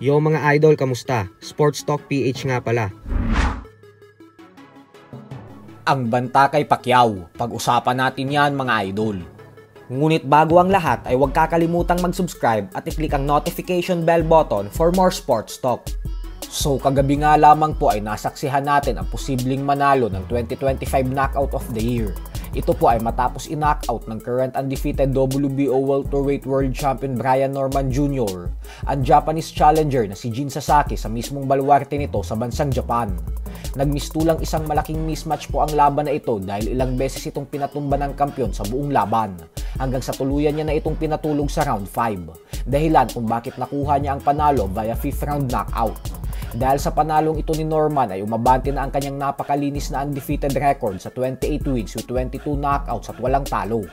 Yo mga idol, kamusta? Sports Talk PH nga pala. Ang banta kay Pacquiao, pag-usapan natin yan mga idol. Ngunit bago ang lahat ay huwag kakalimutang mag-subscribe at i-click ang notification bell button for more sports talk. So kagabi nga lamang po ay nasaksihan natin ang posibleng manalo ng 2025 Knockout of the Year. Ito po ay matapos i-knockout ng current undefeated WBO welterweight world champion Brian Norman Jr. ang Japanese challenger na si Jin Sasaki sa mismong baluarte nito sa bansang Japan. Nagmistulang isang malaking mismatch po ang laban na ito dahil ilang beses itong pinatumba ng kampyon sa buong laban hanggang sa tuluyan niya na itong pinatulog sa round 5. Dahilan kung bakit nakuha niya ang panalo via 5th round knockout. Dahil sa panalong ito ni Norman ay umabante na ang kanyang napakalinis na undefeated record sa 28 wins with 22 knockouts at walang talo.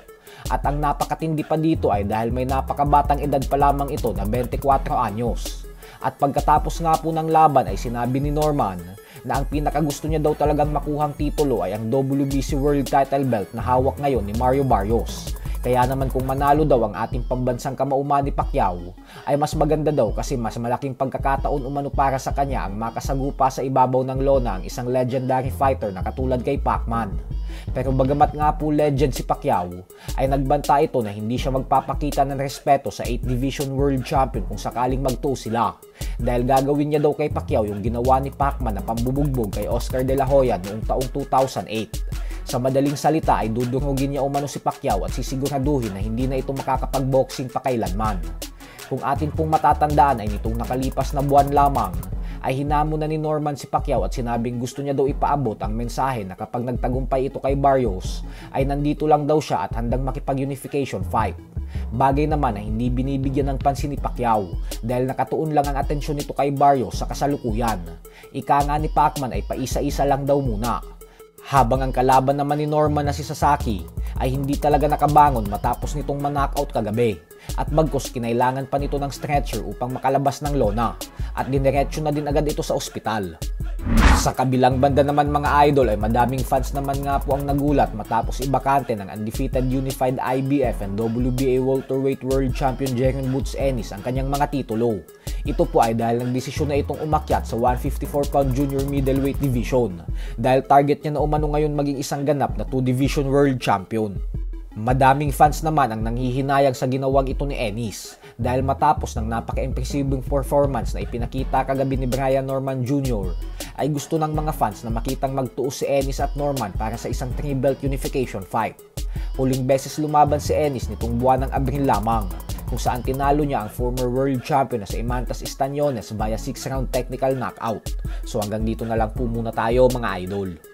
At ang napakatindi pa dito ay dahil may napakabatang edad pa lamang ito na 24 anyos. At pagkatapos nga po ng laban ay sinabi ni Norman na ang pinakagusto niya daw talagang makuhang titulo ay ang WBC World Title Belt na hawak ngayon ni Mario Barrios. Kaya naman kung manalo daw ang ating pambansang kamauman ni Pacquiao ay mas maganda daw kasi mas malaking pagkakataon umano para sa kanya ang makasagupa sa ibabaw ng lona ang isang legendary fighter na katulad kay Pacman. Pero bagamat nga po legend si Pacquiao ay nagbanta ito na hindi siya magpapakita ng respeto sa 8th Division World Champion kung sakaling magtuo sila. Dahil gagawin niya daw kay Pacquiao yung ginawa ni Pacman na pambubugbog kay Oscar De La Hoya noong taong 2008. Sa madaling salita ay dudurugin niya umano si Pacquiao at sisiguraduhin na hindi na ito makakapag-boxing pa kailanman. Kung atin pong matatandaan ay nitong nakalipas na buwan lamang ay hinamon na ni Norman si Pacquiao at sinabing gusto niya daw ipaabot ang mensahe na kapag nagtagumpay ito kay Barrios ay nandito lang daw siya at handang makipag-unification fight. Bagay naman na hindi binibigyan ng pansin ni Pacquiao dahil nakatuon lang ang atensyon nito kay Barrios sa kasalukuyan. Ika nga ni Pacman ay paisa-isa lang daw muna. Habang ang kalaban naman ni Norman na si Sasaki ay hindi talaga nakabangon matapos nitong man-knockout kagabi at bagkus kinailangan pa nito ng stretcher upang makalabas ng lona at diniretso na din agad ito sa ospital. Sa kabilang banda naman mga idol ay madaming fans naman nga po ang nagulat matapos ibakante ng undefeated unified IBF and WBA welterweight world champion Jaren Boots Ennis ang kanyang mga titulo. Ito po ay dahil ng desisyon na itong umakyat sa 154-pound junior middleweight division dahil target niya na umano ngayon maging isang ganap na 2-division world champion. Madaming fans naman ang nanghihinayang sa ginawang ito ni Ennis dahil matapos ng napaka-impresibong performance na ipinakita kagabi ni Brian Norman Jr. ay gusto ng mga fans na makitang magtuos si Ennis at Norman para sa isang 3-belt unification fight. Huling beses lumaban si Ennis nitong buwan ng Abril lamang kung saan tinalo niya ang former world champion na si Imantas Estañones via 6th round technical knockout. So hanggang dito na lang po muna tayo mga idol.